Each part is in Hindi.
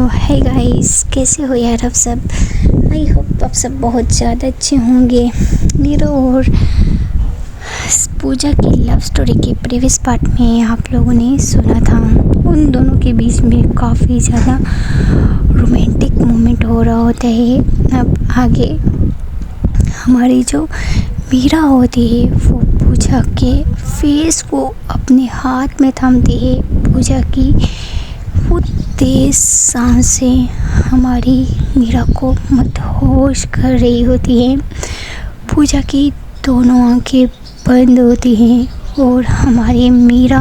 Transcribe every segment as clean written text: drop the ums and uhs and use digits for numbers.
है गाइस, कैसे हो यार आप सब। आई होप आप सब बहुत ज़्यादा अच्छे होंगे। नीरव और पूजा की लव स्टोरी के प्रीवियस पार्ट में आप लोगों ने सुना था, उन दोनों के बीच में काफ़ी ज़्यादा रोमांटिक मोमेंट हो रहा होता है। अब आगे हमारी जो मीरा होती है वो पूजा के फेस को अपने हाथ में थामती है। पूजा की वो तेज़ सांसें हमारी मीरा को मदहोश कर रही होती हैं। पूजा की दोनों आंखें बंद होती हैं और हमारी मीरा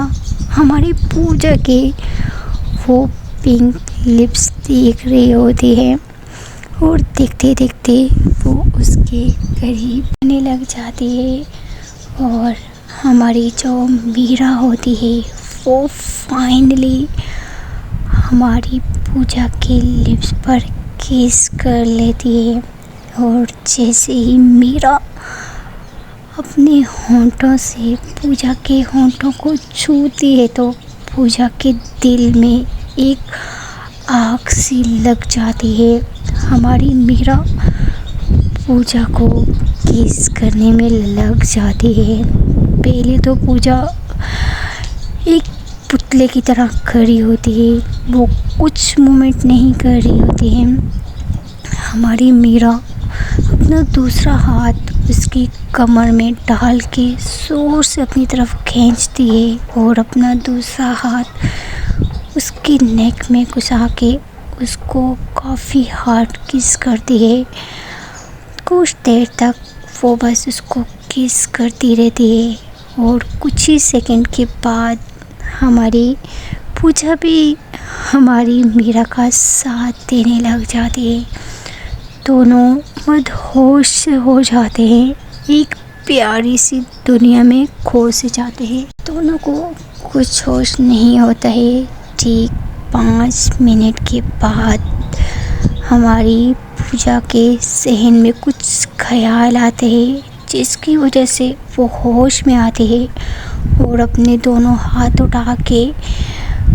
हमारी पूजा के वो पिंक लिप्स देख रही होती है और देखते देखते वो उसके करीब आने लग जाती है और हमारी जो मीरा होती है वो फाइनली हमारी पूजा के लिप्स पर किस कर लेती है। और जैसे ही मीरा अपने होंठों से पूजा के होंठों को छूती है तो पूजा के दिल में एक आग सी लग जाती है। हमारी मीरा पूजा को किस करने में लग जाती है। पहले तो पूजा एक पुतले की तरह खड़ी होती है, वो कुछ मूवमेंट नहीं कर रही होती है। हमारी मीरा अपना दूसरा हाथ उसकी कमर में डाल के जोर से अपनी तरफ खींचती है और अपना दूसरा हाथ उसकी नेक में घुसा के उसको काफ़ी हार्ड किस करती है। कुछ देर तक वो बस उसको किस करती रहती है और कुछ ही सेकंड के बाद हमारी पूजा भी हमारी मीरा का साथ देने लग जाती है। दोनों मदहोश हो जाते हैं, एक प्यारी सी दुनिया में खो से जाते हैं। दोनों को कुछ होश नहीं होता है। ठीक 5 मिनट के बाद हमारी पूजा के जहन में कुछ ख्याल आते हैं जिसकी वजह से वो होश में आती है और अपने दोनों हाथ उठा के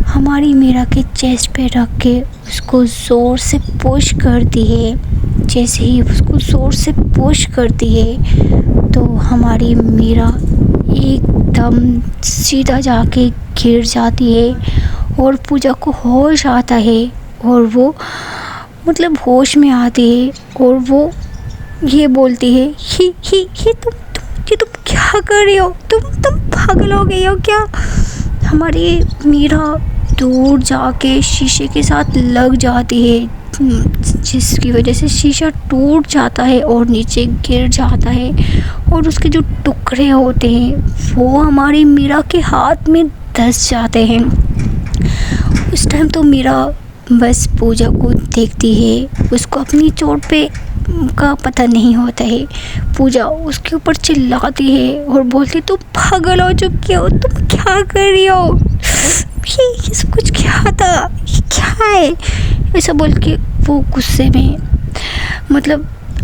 हमारी मीरा के चेस्ट पे रख के उसको ज़ोर से पुश करती है। जैसे ही उसको ज़ोर से पुश करती है तो हमारी मीरा एकदम सीधा जाके गिर जाती है और पूजा को होश आता है और वो होश में आती है और वो ये बोलती है ही तुम क्या कर रही हो, तुम पागल हो गई हो क्या। हमारी मीरा दूर जाके शीशे के साथ लग जाती है जिसकी वजह से शीशा टूट जाता है और नीचे गिर जाता है और उसके जो टुकड़े होते हैं वो हमारी मीरा के हाथ में धंस जाते हैं। उस टाइम तो मीरा बस पूजा को देखती है, उसको अपनी चोट पे का पता नहीं होता है। पूजा उसके ऊपर चिल्लाती है और बोलती तुम पागल हो चुकी हो, तुम क्या कर रही हो, ये सब कुछ क्या था, ये क्या है। ऐसा बोल के वो गुस्से में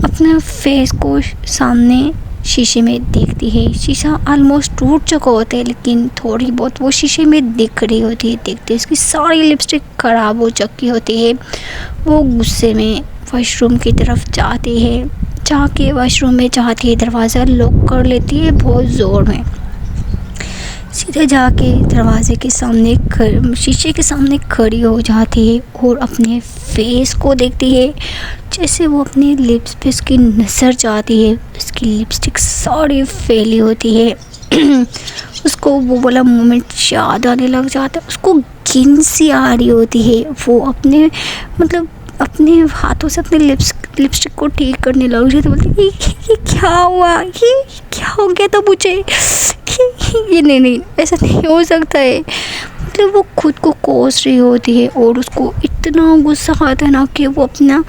अपने फेस को सामने शीशे में देखती है। शीशा ऑलमोस्ट टूट चुका होता है लेकिन थोड़ी बहुत वो शीशे में दिख रही होती है। देखते इसकी सारी लिपस्टिक ख़राब हो चुकी होती है। वो गुस्से में वॉशरूम की तरफ जाती है, जाके वॉशरूम में जाती है दरवाज़ा लॉक कर लेती है बहुत ज़ोर में। सीधे जाके दरवाजे के सामने शीशे के सामने खड़ी हो जाती है और अपने फेस को देखती है। जैसे वो अपने लिप्स पे उसकी नज़र जाती है, उसकी लिपस्टिक सारी फैली होती है। उसको वो वाला मोमेंट याद आने लग जाता है, उसको घिन सी आ रही होती है। वो अपने हाथों से अपने लिपस्टिक को ठीक करने लग जाती है। बोलती ये क्या हुआ, ये क्या हो गया था मुझे, ये नहीं ऐसा नहीं हो सकता है। वो खुद को कोस रही होती है और उसको इतना गुस्सा आता है ना कि वो अपना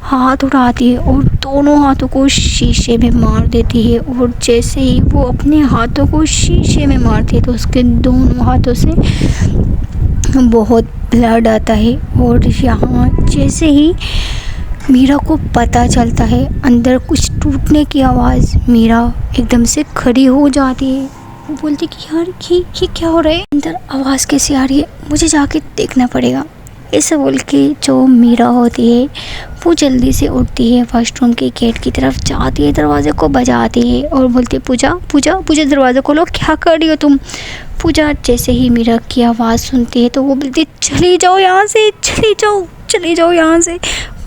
हाथ उठाती है और दोनों हाथों को शीशे में मार देती है। और जैसे ही वो अपने हाथों को शीशे में मारती है तो उसके दोनों हाथों से बहुत ब्लड आता है। और यहाँ जैसे ही मीरा को पता चलता है अंदर कुछ टूटने की आवाज़, मीरा एकदम से खड़ी हो जाती है। वो बोलती कि यार ये क्या हो रहा है, अंदर आवाज़ कैसे आ रही है, मुझे जाके देखना पड़ेगा। ऐसा बोल के जो मीरा होती है वो जल्दी से उठती है, वॉशरूम के गेट की तरफ जाती है, दरवाजे को बजाती है और बोलती है पूजा पूजा पूजा दरवाज़ा खोलो, क्या कर रही हो तुम। पूजा जैसे ही मीरा की आवाज़ सुनती है तो वो बोलती है चली जाओ यहाँ से, चली जाओ यहाँ से,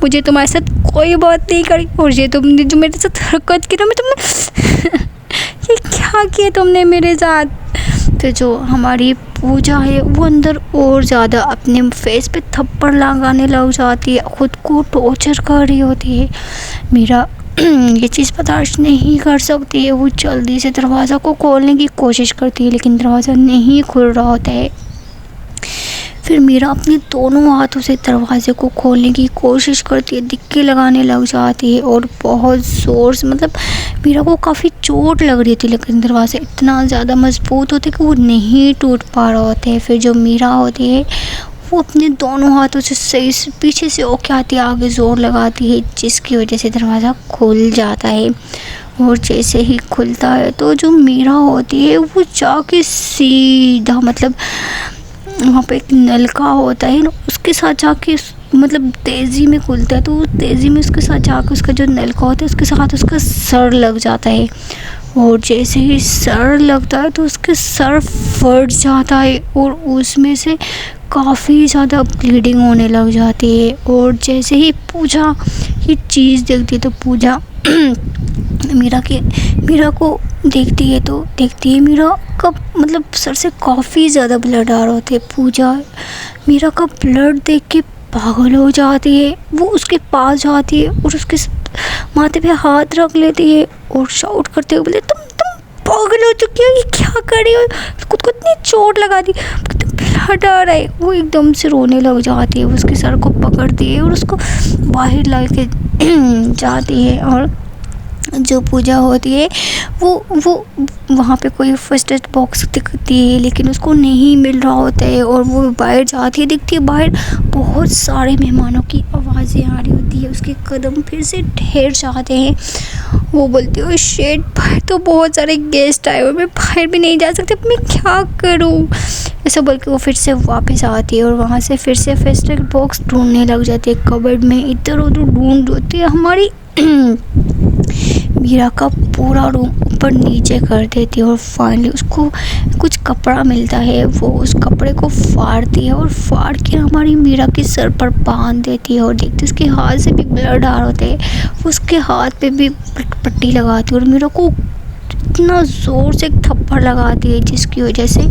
मुझे तुम्हारे साथ कोई बात नहीं करी। और ये तुमने जो मेरे साथ हरकत की ना, मैं तुम्हें ये क्या किया तुमने मेरे साथ। तो जो हमारी पूजा है वो अंदर और ज़्यादा अपने फेस पे थप्पड़ लगाने लग जाती है, ख़ुद को टॉर्चर कर रही होती है। मीरा ये चीज़ बर्दाश्त नहीं कर सकती है, वो जल्दी से दरवाज़ा को खोलने की कोशिश करती है लेकिन दरवाज़ा नहीं खुल रहा होता है। फिर मीरा अपने दोनों हाथों से दरवाज़े को खोलने की कोशिश करती है, दिक्के लगाने लग जाती है और बहुत ज़ोर से, मतलब मीरा को काफ़ी चोट लग रही थी लेकिन दरवाज़ा इतना ज़्यादा मजबूत होता है कि वो नहीं टूट पा रहा होता है। फिर जो मीरा होती है वो अपने दोनों हाथों से सही से पीछे से ओके आती है, आगे ज़ोर लगाती है, जिसकी वजह से दरवाज़ा खुल जाता है। और जैसे ही खुलता है तो जो मीरा होती है वो जाके सीधा, मतलब वहाँ पे एक नलका होता है ना, उसके साथ जाके, मतलब तेज़ी में खुलता है तो तेज़ी में उसके साथ जाके उसका जो नलका होता है उसके साथ उसका सर लग जाता है। और जैसे ही सर लगता है तो उसके सर फट जाता है और उसमें से काफ़ी ज़्यादा ब्लीडिंग होने लग जाती है। और जैसे ही पूजा ये चीज़ देखती है तो पूजा मीरा को देखती है मीरा का, मतलब सर से काफ़ी ज़्यादा ब्लड आ रहा होता है। पूजा मीरा का ब्लड देख के पागल हो जाती है, वो उसके पास जाती है और उसके माथे पे हाथ रख लेती है और शाउट करते हुए बोले तुम पागल हो चुकी हो, ये क्या कर रही हो, खुद को इतनी चोट लगा दी, ब्लड आ रहा है। वो एकदम से रोने लग जाती है, उसके सर को पकड़ती है और उसको बाहर ला के जाती है। और जो पूजा होती है वो वहाँ पे कोई फर्स्ट एड बॉक्स दिखती है लेकिन उसको नहीं मिल रहा होता है और वो बाहर जाती है, दिखती है बाहर बहुत सारे मेहमानों की आवाज़ें आ रही होती है, उसके कदम फिर से ठहर जाते हैं। वो बोलती है शेट, बाहर तो बहुत सारे गेस्ट आए हुए, मैं बाहर भी नहीं जा सकती, मैं क्या करूँ, ऐसा बोल के वो फिर से वापस आती है और वहाँ से फिर से फर्स्ट एड बॉक्स ढूंढने लग जाती है, कबर्ड में इधर उधर ढूंढ होती है। हमारी मीरा का पूरा रूम ऊपर नीचे कर देती है और फाइनली उसको कुछ कपड़ा मिलता है, वो उस कपड़े को फाड़ती है और फाड़ के हमारी मीरा के सर पर बांध देती है। और देखते उसके हाथ से भी ब्लड आ रहा होता है, वो उसके हाथ पे भी पट्टी लगाती है और मीरा को इतना ज़ोर से थप्पड़ लगाती है जिसकी वजह से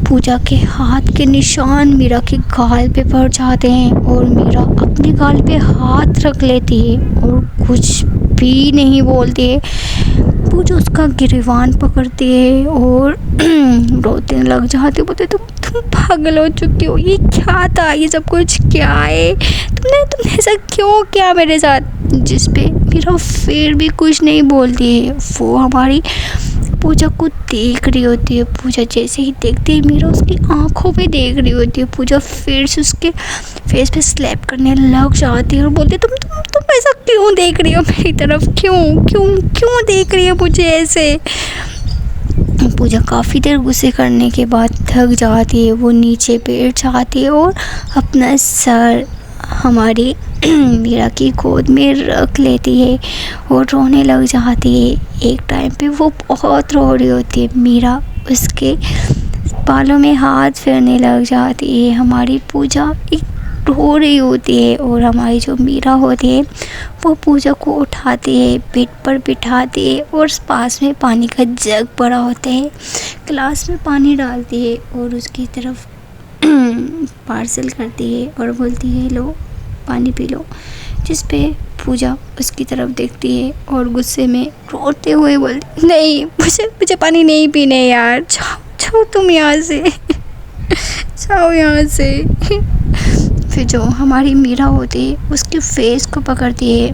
पूजा के हाथ के निशान मीरा के गाल पे पड़ जाते हैं और मीरा अपने गाल पे हाथ रख लेती है और कुछ भी नहीं बोलती है। पूजा उसका गिरवान पकड़ती है और रोते लग जाती है, बोलते तुम पागल हो चुकी हो, ये क्या था, ये सब कुछ क्या है, तुमने ऐसा क्यों किया मेरे साथ। जिस पे मीरा फिर भी कुछ नहीं बोलती है, वो हमारी पूजा को देख रही होती है। पूजा जैसे ही देखती है मीरा उसकी आंखों पे देख रही होती है, पूजा फिर से उसके फेस पे स्लैप करने लग जाती है और बोलती है तुम ऐसा क्यों देख रही हो मेरी तरफ, क्यों देख रही हो मुझे ऐसे। पूजा काफ़ी देर गुस्से करने के बाद थक जाती है, वो नीचे बैठ जाती है और अपना सर हमारी मीरा की गोद में रख लेती है और रोने लग जाती है। एक टाइम पे वो बहुत रो रही होती है, मीरा उसके बालों में हाथ फेरने लग जाती है, हमारी पूजा एक रो रही होती है और हमारी जो मीरा होती है वो पूजा को उठाती है, बेड पर बिठाती है और पास में पानी का जग पड़ा होता है, ग्लास में पानी डालती है और उसकी तरफ पार्सल करती है और बोलती है लो पानी पी लो। जिस पे पूजा उसकी तरफ देखती है और गुस्से में रोते हुए बोलती नहीं, मुझे पानी नहीं पीने यार, जाओ तुम यहाँ से जाओ यहाँ से। फिर जो हमारी मीरा होती है उसके फेस को पकड़ती है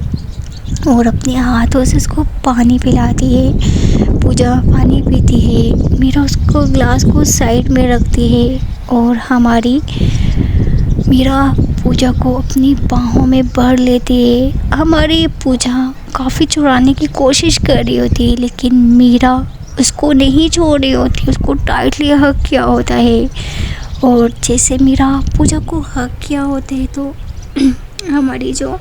और अपने हाथों से उसको पानी पिलाती है। पूजा पानी पीती है, मीरा उसको ग्लास को साइड में रखती है और हमारी मीरा पूजा को अपनी बाहों में भर लेती है। हमारी पूजा काफ़ी चुराने की कोशिश कर रही होती है लेकिन मीरा उसको नहीं छोड़ रही होती, उसको टाइटली हग किया होता है और जैसे मीरा पूजा को हक किया होते हैं तो हमारी जो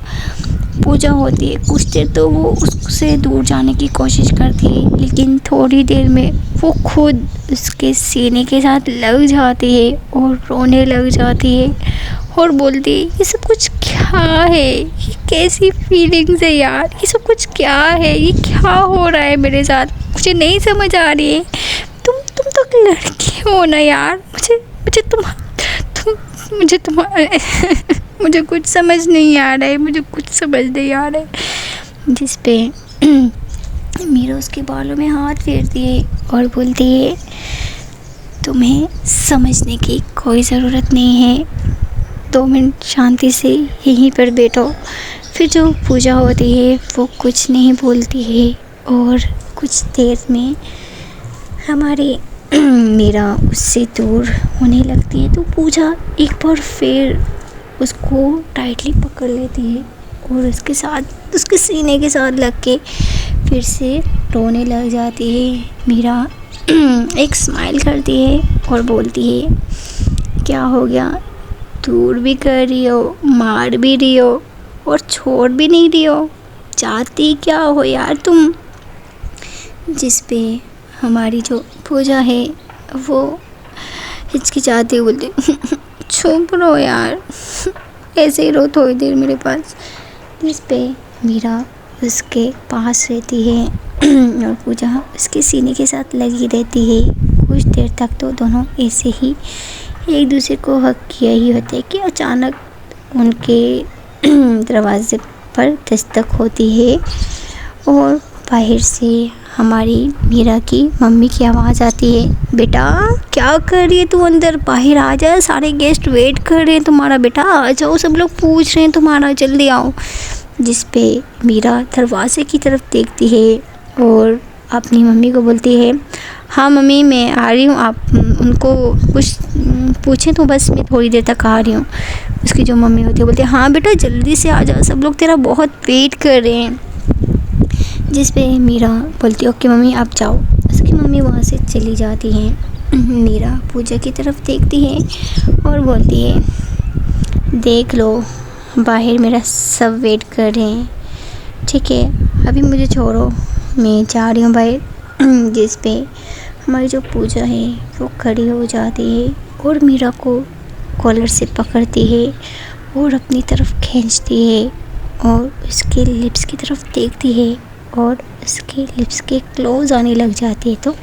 पूजा होती है कुछ देर तो वो उससे दूर जाने की कोशिश करती है, लेकिन थोड़ी देर में वो खुद उसके सीने के साथ लग जाती है और रोने लग जाती है और बोलती है ये सब कुछ क्या है, ये कैसी फीलिंग्स है यार, ये सब कुछ क्या है, ये क्या हो रहा है मेरे साथ, मुझे नहीं समझ आ रही है। तुम तो एक लड़की हो ना यार, मुझे मुझे तुम मुझे तुम मुझे कुछ समझ नहीं आ रहा है, मुझे कुछ समझ नहीं आ रहा है। जिस पे मीरा उसके बालों में हाथ फेरती है और बोलती है तुम्हें समझने की कोई ज़रूरत नहीं है, 2 मिनट शांति से यहीं पर बैठो। फिर जो पूजा होती है वो कुछ नहीं बोलती है और कुछ देर में हमारी मीरा उससे दूर होने लगती है तो पूजा एक बार फिर उसको टाइटली पकड़ लेती है और उसके साथ उसके सीने के साथ लग के फिर से रोने लग जाती है। मीरा एक स्माइल करती है और बोलती है क्या हो गया, दूर भी कर रही हो, मार भी रही हो और छोड़ भी नहीं रही हो, चाहती क्या हो यार तुम। जिस पे हमारी जो पूजा है वो हिचकिचाती हुई बोलती चुप रहो यार, ऐसे ही रो थोड़ी देर मेरे पास। जिस पे मीरा उसके पास रहती है और पूजा उसके सीने के साथ लगी रहती है। कुछ देर तक तो दोनों ऐसे ही एक दूसरे को हक किया ही होता है कि अचानक उनके दरवाजे पर दस्तक होती है और बाहर से हमारी मीरा की मम्मी की आवाज़ आती है, बेटा क्या कर रही है तू, अंदर बाहर आ जा, सारे गेस्ट वेट कर रहे हैं तुम्हारा, बेटा आ जाओ, सब लोग पूछ रहे हैं तुम्हारा, जल्दी आओ। जिस पे मीरा दरवाजे की तरफ देखती है और अपनी मम्मी को बोलती है हाँ मम्मी मैं आ रही हूँ, आप उनको कुछ पूछें तो बस मैं थोड़ी देर तक आ रही हूँ। उसकी जो मम्मी होती है बोलती है हाँ बेटा जल्दी से आ जा, सब लोग तेरा बहुत वेट कर रहे हैं। जिस पे मीरा बोलती है ओके मम्मी आप जाओ। उसकी मम्मी वहाँ से चली जाती है। मीरा पूजा की तरफ देखती है और बोलती है देख लो बाहर मेरा सब वेट कर रहे हैं, ठीक है अभी मुझे छोड़ो, मैं जा रही हूँ बाहर। जिस पे हमारी जो पूजा है वो खड़ी हो जाती है और मीरा को कॉलर से पकड़ती है और अपनी तरफ खींचती है और उसके लिप्स की तरफ देखती है और उसके लिप्स के क्लोज आने लग जाती है तो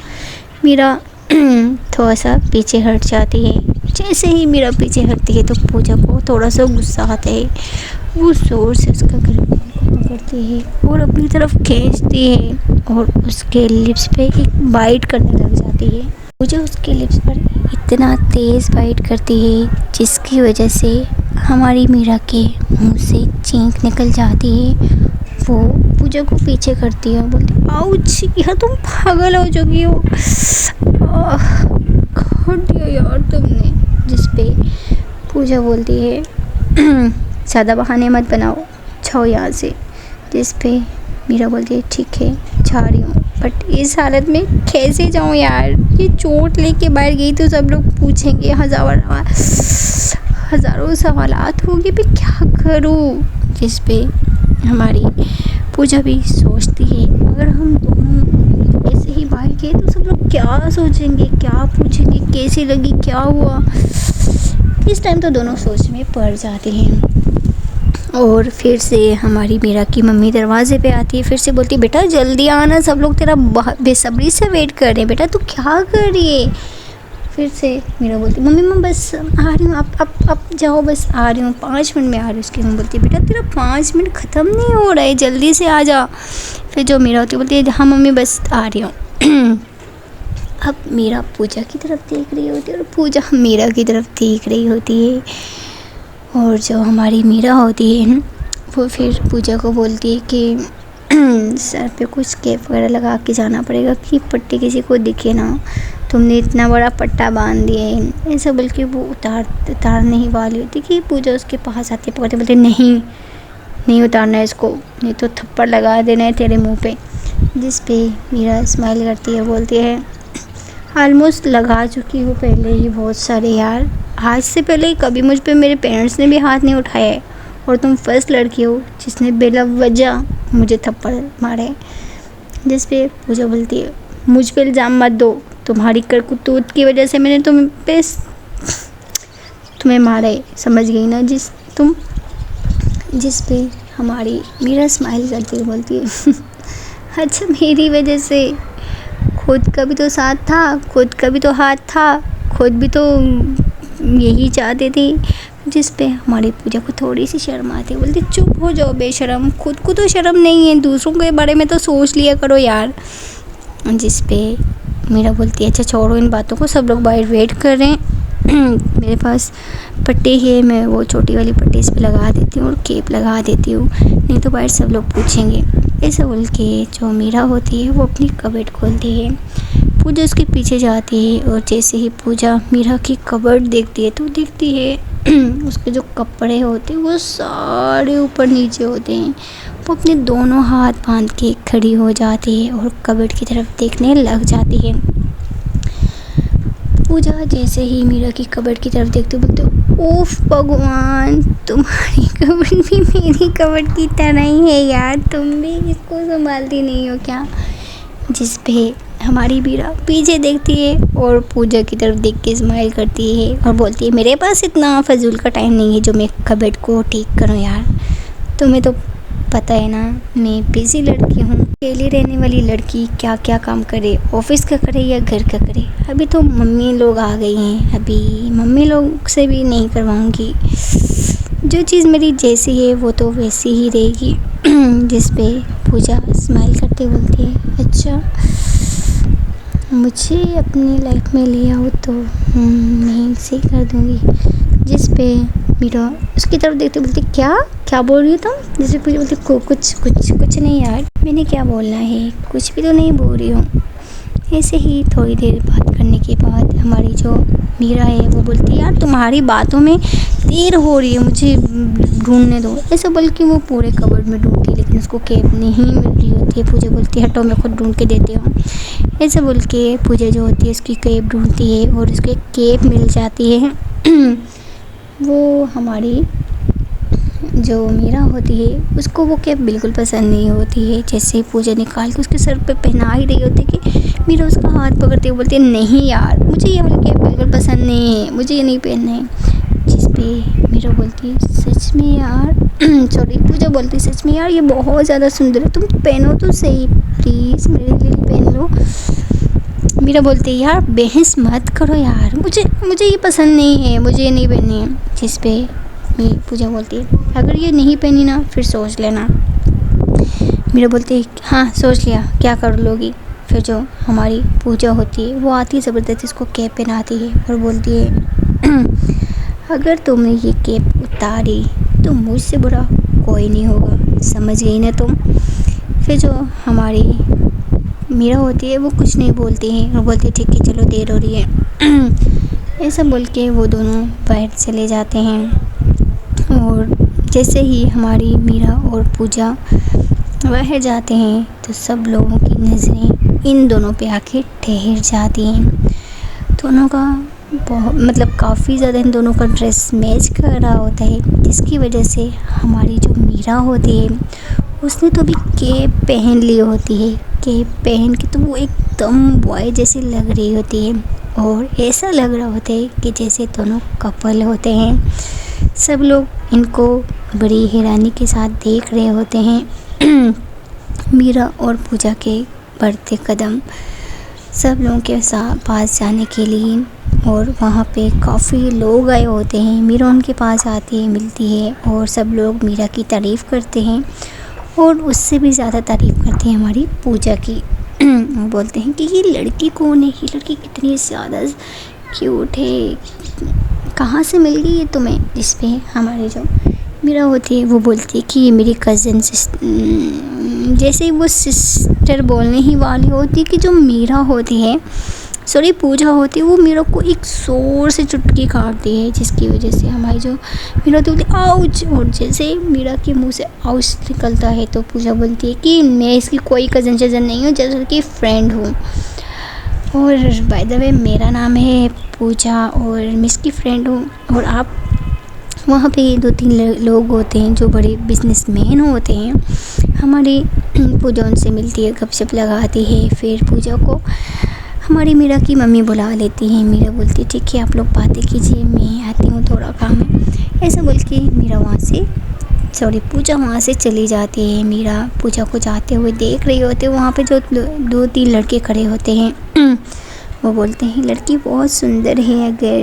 मीरा थोड़ा सा पीछे हट जाती है। जैसे ही मीरा पीछे हटती है तो पूजा को थोड़ा सा गुस्सा आता है, वो ज़ोर से उसका गर्दन को पकड़ती है और अपनी तरफ खींचती है और उसके लिप्स पे एक बाइट करने लग जाती है। पूजा उसके लिप्स पर इतना तेज़ बाइट करती है जिसकी वजह से हमारी मीरा के मुंह से चीख निकल जाती है। वो पूजा को पीछे करती है और बोलती आउच, यह तुम पागल हो चुकी हो, कर दिया यार तुमने। जिस पे पूजा बोलती है ज़्यादा बहाने मत बनाओ, जाओ यहाँ से। जिस पे मीरा बोलती है ठीक है जा रही हूँ, बट इस हालत में कैसे जाऊँ यार, ये चोट लेके बाहर गई तो सब लोग पूछेंगे, हज़ारों सवालात होंगे, भी क्या करूँ। जिस पे हमारी पूजा भी सोचती है अगर हम दोनों ऐसे ही बाहर गए तो सब लोग क्या सोचेंगे, क्या पूछेंगे, कैसी लगी, क्या हुआ। इस टाइम तो दोनों सोच में पड़ जाते हैं और फिर से हमारी मीरा की मम्मी दरवाजे पे आती है, फिर से बोलती है बेटा जल्दी आना, सब लोग तेरा बेसब्री से वेट कर रहे हैं, बेटा तू क्या कर रही है। फिर से मीरा बोलती मम्मी मैं बस आ रही हूँ, आप जाओ, बस आ रही हूँ, 5 मिनट में आ रही हूँ। उसकी मम्मी बोलती है बेटा तेरा 5 मिनट ख़त्म नहीं हो रहा है, जल्दी से आ जा। फिर जो मीरा होती है बोलती है हाँ मम्मी बस आ रही हूँ। अब मीरा पूजा की तरफ देख रही होती है और पूजा मीरा की तरफ देख रही होती है और जो हमारी मीरा होती है वो फिर पूजा को बोलती है कि सर पे कुछ कैप वगैरह लगा के जाना पड़ेगा कि पट्टी किसी को दिखे ना, तुमने इतना बड़ा पट्टा बांध दिया है ऐसा। बल्कि वो उतारने ही वाली होती कि पूजा उसके पास आती पकड़ते बोलते नहीं उतारना है इसको, नहीं तो थप्पड़ लगा देना है तेरे मुंह पे। जिस पे मीरा स्माइल करती है, बोलती है ऑलमोस्ट लगा चुकी हूँ पहले ही बहुत सारे यार, आज से पहले कभी मुझ पे मेरे पेरेंट्स ने भी हाथ नहीं उठाया है, और तुम फर्स्ट लड़की हो जिसने बिला वजह मुझे थप्पड़ मारे। जिस पे पूजा बोलती है मुझ पे इल्ज़ाम मत दो, तुम्हारी करतूत की वजह से मैंने तुम्हें मारा है, समझ गई ना तुम। जिस पे हमारी मीरा स्माइल करती हुई बोलती है अच्छा मेरी वजह से? खुद का भी तो साथ था, खुद का भी तो हाथ था, खुद भी तो यही चाहते थे। जिस पे हमारी पूजा को थोड़ी सी शर्म आती है, बोलती चुप हो जाओ बेशरम, खुद को तो शर्म नहीं है, दूसरों के बारे में तो सोच लिया करो यार। जिस पे मीरा बोलती है अच्छा छोड़ो इन बातों को, सब लोग बाहर वेट कर रहे हैं मेरे पास पट्टी है, मैं वो छोटी वाली पट्टी इस पर लगा देती हूँ और केप लगा देती हूँ, नहीं तो बाहर सब लोग पूछेंगे। ऐसा बोल के जो मीरा होती है वो अपनी कबर्ड खोलती है। पूजा उसके पीछे जाती है और जैसे ही पूजा मीरा की कबर्ड देखती है तो देखती है उसके जो कपड़े होते हैं वो सारे ऊपर नीचे होते हैं। वो अपने दोनों हाथ बांध के खड़ी हो जाती है और कबर्ड की तरफ देखने लग जाती है। पूजा जैसे ही मीरा की कबर्ड की तरफ देखते बोलते ओफ भगवान, तुम्हारी कबर्ड भी मेरी कबर्ड की तरह ही है यार, तुम भी इसको संभालती नहीं हो क्या? जिस पे हमारी मीरा पीछे देखती है और पूजा की तरफ देख के स्माइल करती है और बोलती है मेरे पास इतना फजूल का टाइम नहीं है जो मैं कबर्ड को ठीक करूँ यार, तुम्हें तो पता है ना मैं बिज़ी लड़की हूँ, अकेली रहने वाली लड़की क्या क्या काम करे, ऑफिस का करे या घर का करे। अभी तो मम्मी लोग आ गई हैं, अभी मम्मी लोग से भी नहीं करवाऊँगी, जो चीज़ मेरी जैसी है वो तो वैसी ही रहेगी। जिस पे पूजा स्माइल करते बोलती है अच्छा मुझे अपनी लाइफ में ले आओ तो मैं इसे कर दूँगी। जिस पे मीरा उसकी तरफ देखते बोलती क्या क्या बोल रही हो तुम? जैसे पूजा बोलती कुछ नहीं यार, मैंने क्या बोलना है, कुछ भी तो नहीं बोल रही हूँ। ऐसे ही थोड़ी देर बात करने के बाद हमारी जो मीरा है वो बोलती है यार तुम्हारी बातों में देर हो रही है, मुझे ढूंढने दो। ऐसा बोल के वो पूरे कबर्ड में ढूंढती है लेकिन उसको कैप नहीं मिल रही होती है। पूजा बोलती है हटो मैं खुद ढूंढ के देती हूँ। ऐसा बोल के पूजा जो होती है उसकी कैप ढूंढती है और उसके कैप मिल जाती है। वो हमारी जो मीरा होती है उसको वो कैप बिल्कुल पसंद नहीं होती है। जैसे पूजा निकाल के उसके सर पे पहना ही रही होती है कि मीरा उसका हाथ पकड़ते हुए बोलती है नहीं यार मुझे ये वाली कैप बिल्कुल पसंद नहीं है, मुझे ये नहीं पहनना है। जिस पे मीरा बोलती है सच में यार सॉरी पूजा बोलती है सच में यार ये बहुत ज़्यादा सुंदर है, तुम पहनो तो सही प्लीज़ मेरे लिए पहन लो। मीरा बोलती है यार बहस मत करो यार, मुझे ये पसंद नहीं है, मुझे ये नहीं पहननी है। जिस पे पूजा बोलती है अगर ये नहीं पहनी ना फिर सोच लेना। मीरा बोलती है हाँ सोच लिया, क्या कर लोगी? फिर जो हमारी पूजा होती है वो आती है ज़बरदस्ती उसको कैप पहनाती है और बोलती है अगर तुमने ये कैप उतारी तो मुझसे बुरा कोई नहीं होगा, समझ गई ना तुम? फिर जो हमारी मीरा होती है वो कुछ नहीं बोलती है और बोलती है ठीक है चलो देर हो रही है। ऐसा बोल के वो दोनों बाहर चले जाते हैं और जैसे ही हमारी मीरा और पूजा बाहर जाते हैं तो सब लोगों की नज़रें इन दोनों पे आके ठहर जाती हैं। दोनों का बहुत काफ़ी ज़्यादा इन दोनों का ड्रेस मैच कर रहा होता है, जिसकी वजह से हमारी जो मीरा होती है उसने तो भी कैप पहन ली होती है। कैप पहन के तो वो एकदम बॉय जैसी लग रही होती है और ऐसा लग रहा होता है कि जैसे दोनों कपल होते हैं। सब लोग इनको बड़ी हैरानी के साथ देख रहे होते हैं। मीरा और पूजा के बढ़ते कदम सब लोगों के पास जाने के लिए और वहाँ पे काफ़ी लोग आए होते हैं। मीरा उनके पास आती है, मिलती है और सब लोग मीरा की तारीफ़ करते हैं और उससे भी ज़्यादा तारीफ़ करते हैं हमारी पूजा की। वो बोलते हैं कि ये लड़की कौन है, ये लड़की कितनी ज़्यादा क्यूट है, कहाँ से मिल गई ये तुम्हें? जिस पे हमारी जो मीरा होती है वो बोलती है कि ये मेरी कज़न जैसे ही वो सिस्टर बोलने ही वाली होती है कि जो मीरा होती है सॉरी पूजा होती है वो मीरा को एक ज़ोर से चुटकी काटती है, जिसकी वजह से हमारी जो मीरा होती है आउच, और जैसे मीरा के मुंह से आउच निकलता है तो पूजा बोलती है कि मैं इसकी कोई कज़न नहीं हूँ, जैसे कि फ्रेंड हूँ। और बाय द वे मेरा नाम है पूजा और मैं इसकी फ्रेंड हूँ। और आप वहाँ पे 2-3 लोग होते हैं जो बड़े बिजनेसमैन होते हैं। हमारी पूजा उनसे मिलती है, गपशप लगाती है। फिर पूजा को हमारी मीरा की मम्मी बुला लेती है। मीरा बोलती है ठीक है आप लोग बातें कीजिए, मैं आती हूँ, थोड़ा काम है। ऐसा बोल के मीरा वहाँ से पूजा वहाँ से चली जाती है। मीरा पूजा को जाते हुए देख रही होती है। वहाँ पे जो 2-3 लड़के खड़े होते हैं वो बोलते हैं लड़की बहुत सुंदर है, अगर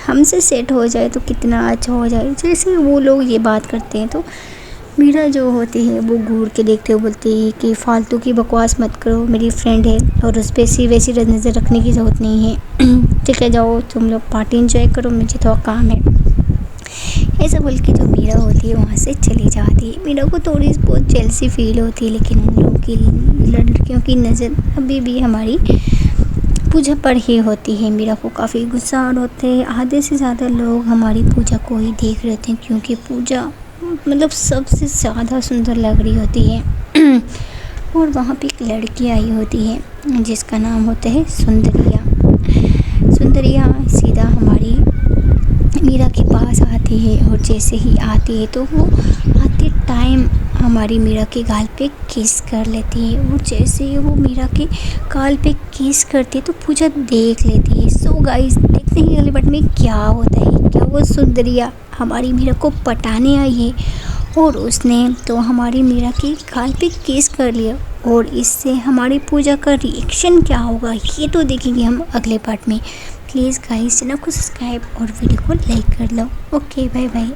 हमसे सेट हो जाए तो कितना अच्छा हो जाए। जैसे वो लोग ये बात करते हैं तो मीरा जो होती है वो घूर के देखते हुए बोलती है कि फालतू की बकवास मत करो, मेरी फ्रेंड है और उस पर ऐसी वैसी नज़र रखने की ज़रूरत नहीं है। ठीक है जाओ तुम लोग पार्टी एंजॉय करो, मुझे थोड़ा काम है। ऐसा बोल के जो मीरा होती है वहाँ से चली जाती है। मीरा को थोड़ी बहुत जेलसी फील होती है, लेकिन उन लोगों की लड़कियों की नज़र अभी भी हमारी पूजा पर ही होती है। मीरा को काफ़ी गुस्सा होते हैं। आधे से ज़्यादा लोग हमारी पूजा को ही देख रहे थे, क्योंकि पूजा मतलब सबसे ज़्यादा सुंदर लग रही होती है। और वहाँ पे एक लड़की आई होती है जिसका नाम होता है सुंदरिया। सुंदरिया सीधा हमारी मीरा के पास आती है और जैसे ही आती है तो वो आते टाइम हमारी मीरा के गाल पे किस कर लेती है। और जैसे ही वो मीरा के गाल पे किस करती है तो पूजा देख लेती है। सो गाइस देखते हैं अगले पार्ट में क्या होता है। क्या वो सुंदरिया हमारी मीरा को पटाने आई है और उसने तो हमारी मीरा के गाल पे किस कर लिया, और इससे हमारी पूजा का रिएक्शन क्या होगा ये तो देखेंगे हम अगले पार्ट में। प्लीज़ गाइस चैनल को सब्सक्राइब और वीडियो को लाइक कर लो। Okay bye bye.